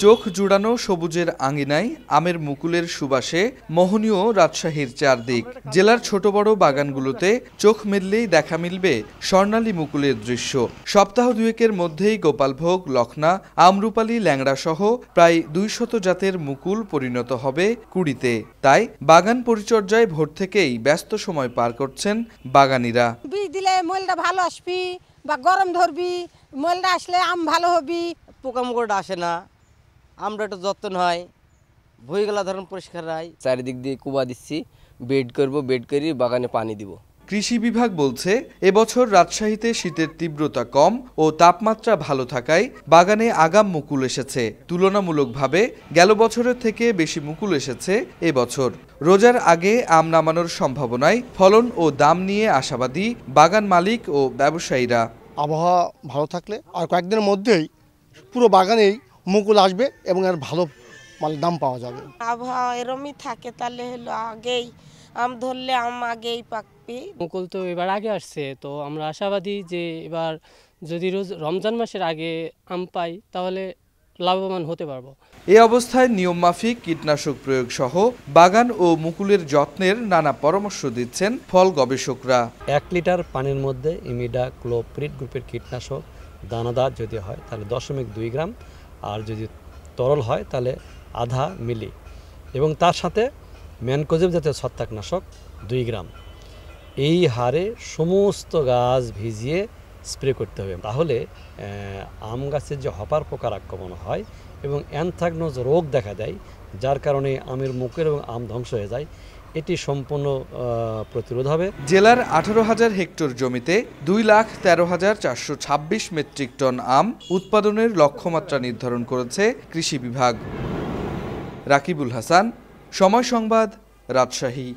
চোখ জুড়ানো সবুজের আঙিনায় আমের মুকুলের সুবাসে মোহনীয় রাজশাহীর চারদিক। জেলার ছোট বড় বাগানগুলোতে চোখ মেললেই দেখা মিলবে স্বর্ণালী মুকুলের দৃশ্য। সপ্তাহ দুয়েকের মধ্যেই গোপালভোগ, লখনা, আমরুপালি, ল্যাংড়া সহ প্রায় 200 জাতের মুকুল পরিণত হবে কুড়িতে। তাই বাগান পরিচর্যায় ভোর থেকেই ব্যস্ত সময় পার করছেন বাগানীরা। বীজ দিলে মলটা ভালো আসবি বা গরম ধরবি, মলটা আসলে আম ভালো হবি। পোকামাকড় আসে না, আমরা একটু যত্ন হয়, ভুঁইগুলা ধরুন পরিষ্কার রায়। চারিদিক দিয়ে কুবা দিচ্ছি, বেড করব, বেড করি বাগানে পানি দিব। কৃষি বিভাগ বলছে, এবছর রাজশাহীতে শীতের তীব্রতা কম ও তাপমাত্রা ভালো থাকায় বাগানে আগাম মুকুল এসেছে। তুলনামূলকভাবে গেল বছরের থেকে বেশি মুকুল এসেছে এবছর। রোজার আগে আম নামানোর সম্ভাবনায় ফলন ও দাম নিয়ে আশাবাদী বাগান মালিক ও ব্যবসায়ীরা। আবহাওয়া ভালো থাকলে আর কয়েকদিনের মধ্যেই পুরো বাগানেই মুকুল আসবে এবং এর ভালো মানে দাম পাওয়া যাবে। আবহাওয়া এরমই থাকে তাহলে হলো আগেই আম ধরলে আম আগেই পাকবে। মুকুল তো এবার আগে আসছে, তো আমরা আশাবাদী যে এবার যদি রমজান মাসের আগে আম পাই তাহলে লাভবান হতে পারবো। এ অবস্থায় নিয়ম মাফিক কীটনাশক প্রয়োগ সহ বাগান ও মুকুলের যত্নের নানা পরামর্শ দিচ্ছেন ফল গবেষকরা। 1 লিটার পানির মধ্যে ইমিডাক্লোপ্রিড গ্রুপের কীটনাশক দানাদার যদি হয় তাহলে 0.2 গ্রাম, আর যদি তরল হয় তাহলে আধা মিলি, এবং তার সাথে ম্যানকোজেব জাতীয় ছত্রাকনাশক 2 গ্রাম। এই হারে সমস্ত গাছ ভিজিয়ে স্প্রে করতে হবে। তাহলে আম গাছের যে হপার পোকার আক্রমণ হয় এবং অ্যানথ্রাকনোজ রোগ দেখা দেয়, যার কারণে আমের মুকুল এবং আম ধ্বংস হয়ে যায়, এটি সম্পূর্ণ প্রতিরোধ হবে। জেলার 18,000 হেক্টর জমিতে 2,13,426 মেট্রিক টন আম উৎপাদনের লক্ষ্যমাত্রা নির্ধারণ করেছে কৃষি বিভাগ। রাকিবুল হাসান, সময় সংবাদ, রাজশাহী।